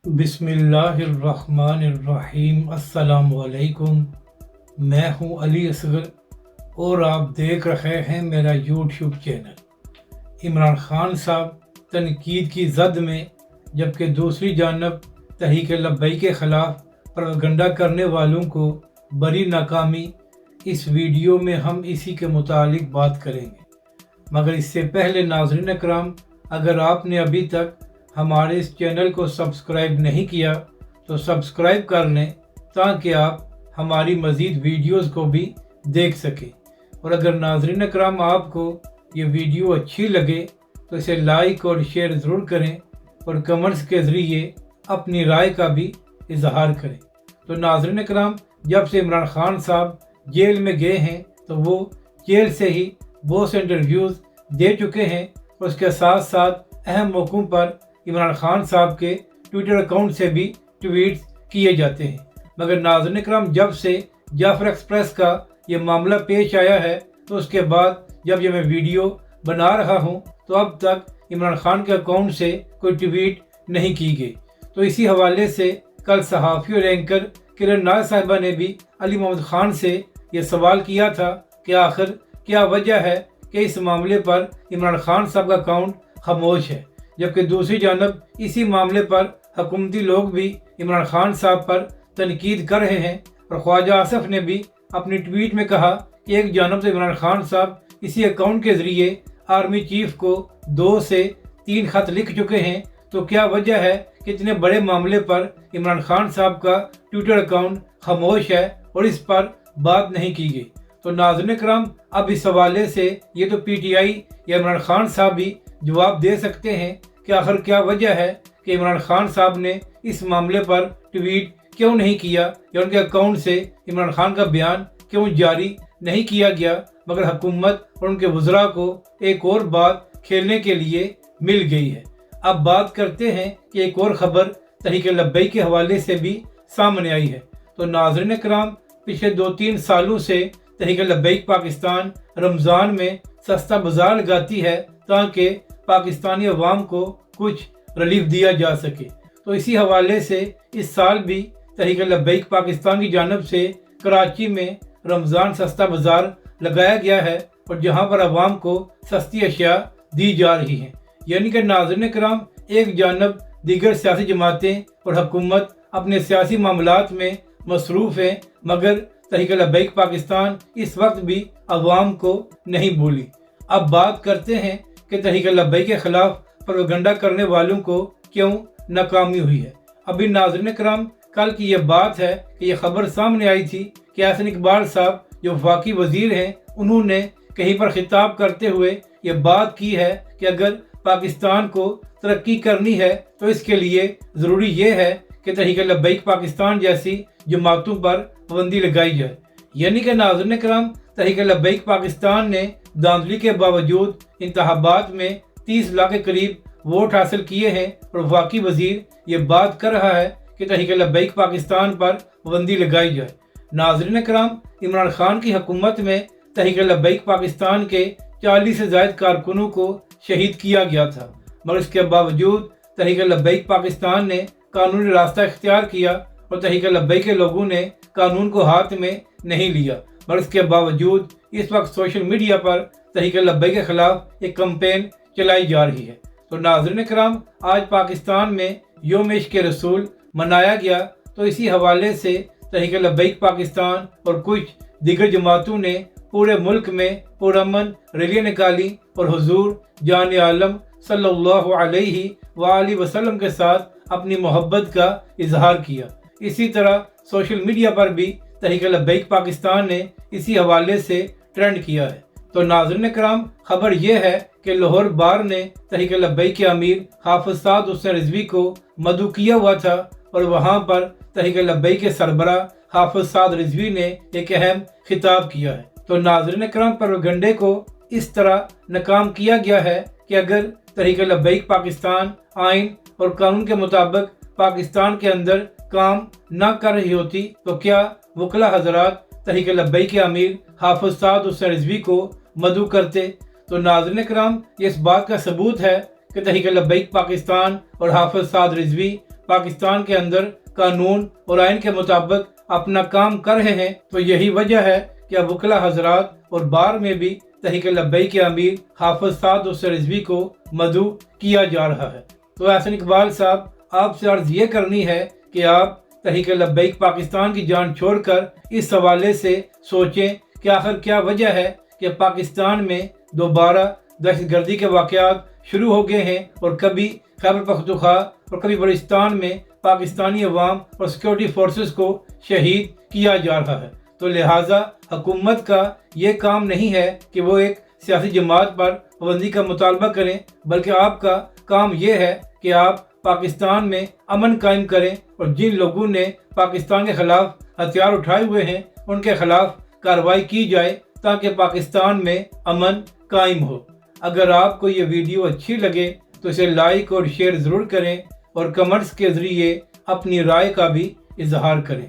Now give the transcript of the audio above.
बिस्मिल्लाहिर्रहमानिर्रहीम। अस्सलाम वालेकुम। मैं हूं अली असगर और आप देख रहे हैं मेरा यूट्यूब चैनल। इमरान खान साहब तनकीद की जद में, जबकि दूसरी जानब तहरीक लब्बैक के ख़िलाफ़ प्रोपेगेंडा करने वालों को बड़ी नाकामी। इस वीडियो में हम इसी के मुतालिक बात करेंगे, मगर इससे पहले नाज़रीन अकराम, अगर आपने अभी तक हमारे इस चैनल को सब्सक्राइब नहीं किया तो सब्सक्राइब कर लें, ताकि आप हमारी मज़ीद वीडियोज़ को भी देख सकें। और अगर नाज़रीन अकराम आपको ये वीडियो अच्छी लगे तो इसे लाइक और शेयर ज़रूर करें और कमेंट्स के ज़रिए अपनी राय का भी इजहार करें। तो नाज़रीन अकराम, जब से इमरान खान साहब जेल में गए हैं तो वो जेल से ही बहुत से इंटरव्यूज़ दे चुके हैं और उसके साथ साथ अहम मौक़ों पर इमरान खान साहब के ट्विटर अकाउंट से भी ट्वीट्स किए जाते हैं। मगर नाज़रीन इकराम, जब से जाफ़र एक्सप्रेस का ये मामला पेश आया है तो उसके बाद जब ये मैं वीडियो बना रहा हूँ तो अब तक इमरान खान के अकाउंट से कोई ट्वीट नहीं की गई। तो इसी हवाले से कल सहाफ़ी और एंकर किरण नाज़ साहिबा ने भी अली मोहम्मद ख़ान से ये सवाल किया था कि आखिर क्या वजह है कि इस मामले पर इमरान खान साहब का अकाउंट खामोश है, जबकि दूसरी जानब इसी मामले पर हुकूमती लोग भी इमरान खान साहब पर तनकीद कर रहे हैं। और ख्वाजा आसिफ ने भी अपनी ट्वीट में कहा कि एक जानब तो इमरान खान साहब इसी अकाउंट के ज़रिए आर्मी चीफ को 2 से 3 खत लिख चुके हैं, तो क्या वजह है कि इतने बड़े मामले पर इमरान खान साहब का ट्विटर अकाउंट खामोश है और इस पर बात नहीं की गई। तो नाज़रीन कराम, अब इस हवाले से ये तो PTI या इमरान खान साहब भी जवाब दे सकते हैं कि आखिर क्या वजह है कि इमरान खान साहब ने इस मामले पर ट्वीट क्यों नहीं किया या उनके अकाउंट से इमरान खान का बयान क्यों जारी नहीं किया गया, मगर हुकूमत और उनके वज़रा को एक और बात खेलने के लिए मिल गई है। अब बात करते हैं कि एक और ख़बर तहरीक लब्बैक के हवाले से भी सामने आई है। तो नाज़रीन कराम, पिछले 2-3 सालों से तहरीक लब्बैक पाकिस्तान रमज़ान में सस्ता बाजार लगाती है ताकि पाकिस्तानी अवाम को कुछ रिलीफ दिया जा सके। तो इसी हवाले से इस साल भी तहरीक लब्बैक पाकिस्तान की जानब से कराची में रमज़ान सस्ता बाजार लगाया गया है और जहां पर अवाम को सस्ती अशिया दी जा रही हैं। यानी कि नाज़रीन कराम, एक जानब दीगर सियासी जमातें और हुकूमत अपने सियासी मामलात में मसरूफ़ हैं, मगर तहरीक लब्बैक पाकिस्तान इस वक्त भी अवाम को नहीं भूली। अब बात करते हैं कि तहरीक लब्बैक के ख़िलाफ़ प्रोपेगेंडा करने वालों को क्यों नाकामी हुई है। अभी नाज़रीन कराम, कल की ये बात है कि ये खबर सामने आई थी कि एहसन इकबाल साहब जो वफाकी वज़ीर हैं, उन्होंने कहीं पर खिताब करते हुए ये बात की है कि अगर पाकिस्तान को तरक्की करनी है तो इसके लिए ज़रूरी ये है कि तहरीक लब्बैक पाकिस्तान जैसी जमातों पर पाबंदी लगाई जाए। यानी कि नाज़रीन कराम, तहरीक लब्बैक पाकिस्तान ने धांधली के बावजूद इंतखाबात में 30 लाख के करीब वोट हासिल किए हैं और वफाकी वज़ीर ये बात कर रहा है कि तहरीक लब्बैक पाकिस्तान पर पाबंदी लगाई जाए। नाज़रीन कराम, इमरान खान की हुकूमत में तहरीक लब्बैक पाकिस्तान के 40 से ज़ायद कारकुनों को शहीद किया गया था, मगर इसके बावजूद तहरीक लब्बैक पाकिस्तान ने कानूनी रास्ता इख्तियार किया और तहरीक लब्बैक के लोगों ने कानून को हाथ में नहीं लिया। मगर इसके बावजूद इस वक्त सोशल मीडिया पर तहरीक लब्बैक के ख़िलाफ़ एक कैंपेन चलाई जा रही है। तो नाज़रीन कराम, आज पाकिस्तान में यौम इश्क़ रसूल मनाया गया, तो इसी हवाले से तहरीक लब्बैक पाकिस्तान और कुछ दीगर जमातों ने पूरे मुल्क में पुरअमन रैलियाँ निकाली और हुजूर जान आलम सल्लल्लाहु अलैहि वसल्लम के साथ अपनी मोहब्बत का इजहार किया। इसी तरह सोशल मीडिया पर भी तहरीक लब्बैक पाकिस्तान ने इसी हवाले से ट्रेंड किया है। तो नाज़रीन कराम, खबर यह है कि लाहौर बार ने तहरीक लब्बैक के अमीर हाफिज साद हुसैन रिजवी को मदऊ किया हुआ था और वहाँ पर तहरीक लब्बैक के सरबरा हाफिज साद रिजवी ने एक अहम खिताब किया है। तो नाज़रीन कराम, प्रोपेगेंडे को इस तरह नाकाम किया गया है कि अगर तहरीक लब्बैक पाकिस्तान आइन और कानून के मुताबिक पाकिस्तान के अंदर काम न कर रही होती तो क्या वकला हजरात तहरीक लब्बैक के अमीर हाफिज साद हुसैन रिजवी को मदऊ करते। तो नाज़रीन कराम, ये इस बात का सबूत है कि तहरीक लब्बैक पाकिस्तान और हाफिज साद रिजवी پاکستان کے اندر قانون اور آئین کے مطابق اپنا کام کر رہے ہیں، تو یہی وجہ ہے کہ اب وکلا حضرات اور بار میں بھی تحریک لبیک کے امیر حافظ سعد حسین رضوی کو مدعو کیا جا رہا ہے۔ تو احسن اقبال صاحب، آپ سے عرض یہ کرنی ہے کہ آپ تحریک لبیک پاکستان کی جان چھوڑ کر اس حوالے سے سوچیں کہ آخر کیا وجہ ہے کہ پاکستان میں دوبارہ دہشت گردی کے واقعات شروع ہو گئے ہیں، اور کبھی خیبر پختونخوا اور کبھی بلوچستان میں پاکستانی عوام اور سیکورٹی فورسز کو شہید کیا جا رہا ہے۔ تو لہٰذا حکومت کا یہ کام نہیں ہے کہ وہ ایک سیاسی جماعت پر پابندی کا مطالبہ کریں، بلکہ آپ کا کام یہ ہے کہ آپ پاکستان میں امن قائم کریں، اور جن لوگوں نے پاکستان کے خلاف ہتھیار اٹھائے ہوئے ہیں ان کے خلاف کارروائی کی جائے تاکہ پاکستان میں امن قائم ہو۔ اگر آپ کو یہ ویڈیو اچھی لگے تو اسے لائک اور شیئر ضرور کریں، اور کمنٹس کے ذریعے اپنی رائے کا بھی اظہار کریں۔